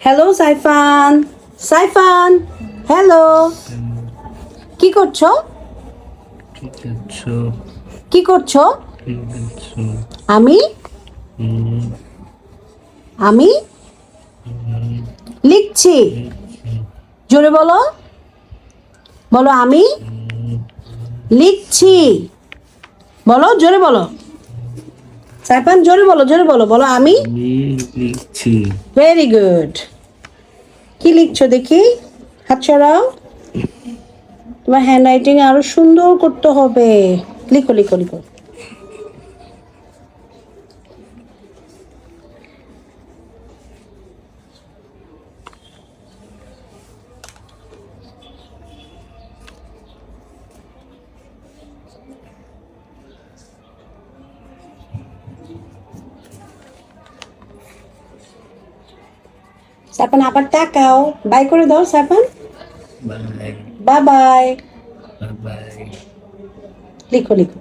Hello Saifan, Saifan, hello. কি করছো? কি করছো? কি করছো? কি করছো? আমি হুম, আমি হুম, লিখছি। হুম, জোরে বলো, বলো আমি হুম, লিখছি। বলো, জোরে বলো। সাইফান জোরে বলো, জোরে বলো, বলো আমি। আমি লিখছি। Very good. কি লিখছো দেখি? হাত সরাও। তোমার হ্যান্ড রাইটিং আরো সুন্দর করতে হবে। লিখো, লিখো, লিখো। সাইফান আবার তাকাও। বাই করে দাও সাইফান। Bye bye bye. বাই। লিখো, লিখো।